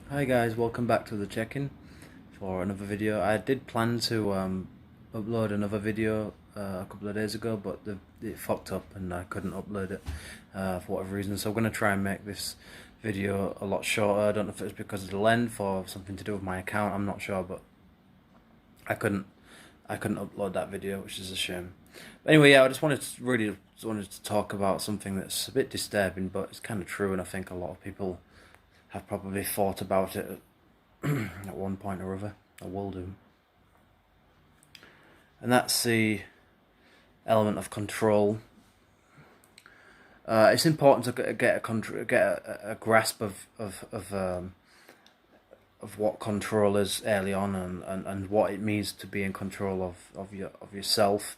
Hi guys, welcome back to the check-in for another video. I did plan to upload another video a couple of days ago, but it fucked up and I couldn't upload it for whatever reason. So I'm going to try and make this video a lot shorter. I don't know if it's because of the length or something to do with my account. I'm not sure, but I couldn't upload that video, which is a shame. But anyway, yeah, I just wanted to talk about something that's a bit disturbing, but it's kind of true, and I think a lot of people have probably thought about it at one point or other, or will do. And that's the element of control. It's important to get a grasp of what control is early on, and what it means to be in control of yourself.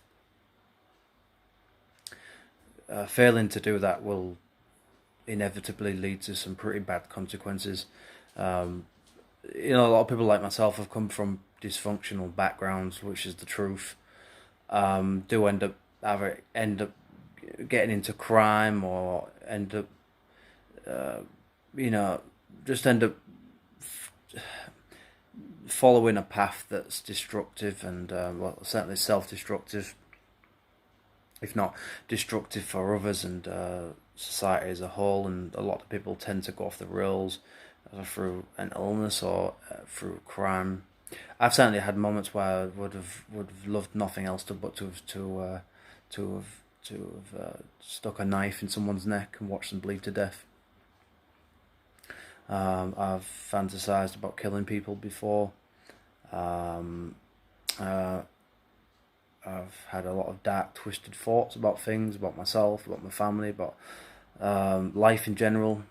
Failing to do that will inevitably lead to some pretty bad consequences. A lot of people like myself have come from dysfunctional backgrounds, which is the truth. Do end up getting into crime, or end up, you know, just end up following a path that's destructive and, well, certainly self-destructive, if not destructive for others and society as a whole. And a lot of people tend to go off the rails through an illness or through crime. I've certainly had moments where I would have loved nothing else but to have stuck a knife in someone's neck and watched them bleed to death. I've fantasized about killing people before. Um, uh, I've had a lot of dark, twisted thoughts about things, about myself, about my family, about life in general,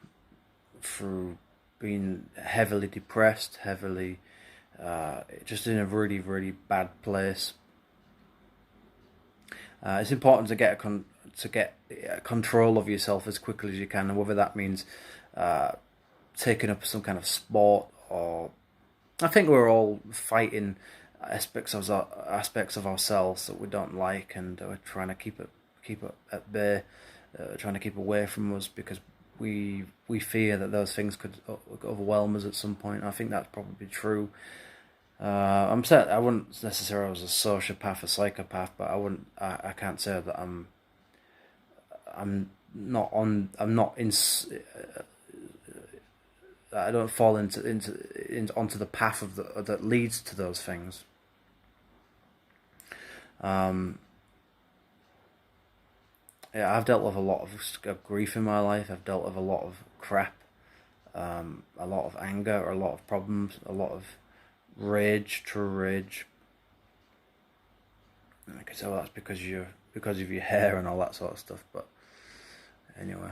through being heavily depressed, heavily just in a really, really bad place. It's important to get control of yourself as quickly as you can, and whether that means taking up some kind of sport, or I think we're all fighting aspects of ourselves that we don't like, and we're trying to keep it at bay, trying to keep away from us because we fear that those things could overwhelm us at some point. I think that's probably true. I wouldn't necessarily as a sociopath or psychopath, but I can't say that I'm not in. I don't fall onto the path that leads to those things. Yeah, I've dealt with a lot of grief in my life. I've dealt with a lot of crap, a lot of anger, a lot of problems, a lot of rage, true rage. I could say, well, that's because of your hair and all that sort of stuff. But anyway,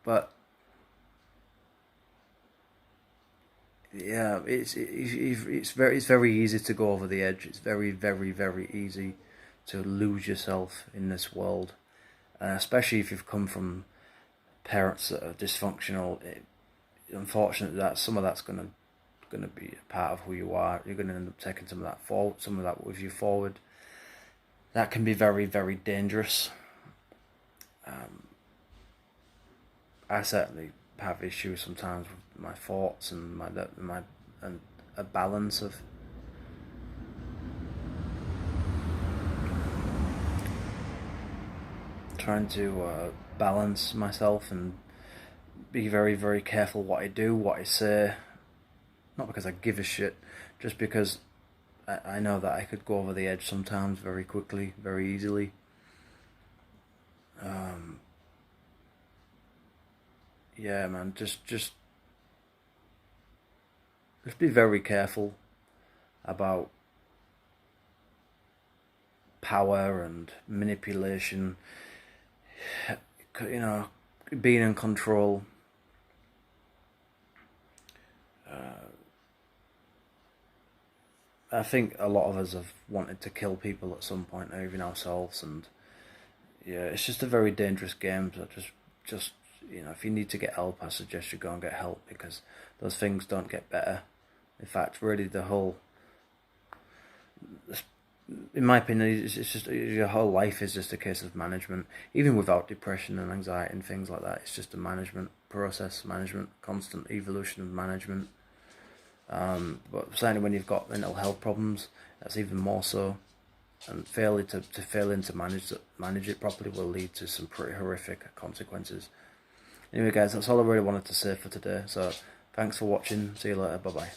but yeah, it's very easy to go over the edge. It's very, very, very easy to lose yourself in this world, and especially if you've come from parents that are dysfunctional. Unfortunately, that some of that's gonna be a part of who you are. You're gonna end up taking some of that with you forward. That can be very, very dangerous. I certainly have issues sometimes with my thoughts and my and a balance of trying to balance myself and be very, very careful what I do, what I say. Not because I give a shit, just because I know that I could go over the edge sometimes very quickly, very easily. Yeah, man, just be very careful about power and manipulation. You know, being in control. I think a lot of us have wanted to kill people at some point, or even ourselves, and yeah, it's just a very dangerous game. So just if you need to get help, I suggest you go and get help, because those things don't get better. In fact, really, in my opinion, it's just your whole life is just a case of management. Even without depression and anxiety and things like that, it's just a management process, constant evolution of management. But certainly when you've got mental health problems, that's even more so. And failing to manage it properly will lead to some pretty horrific consequences. Anyway guys, that's all I really wanted to say for today. So thanks for watching. See you later. Bye bye.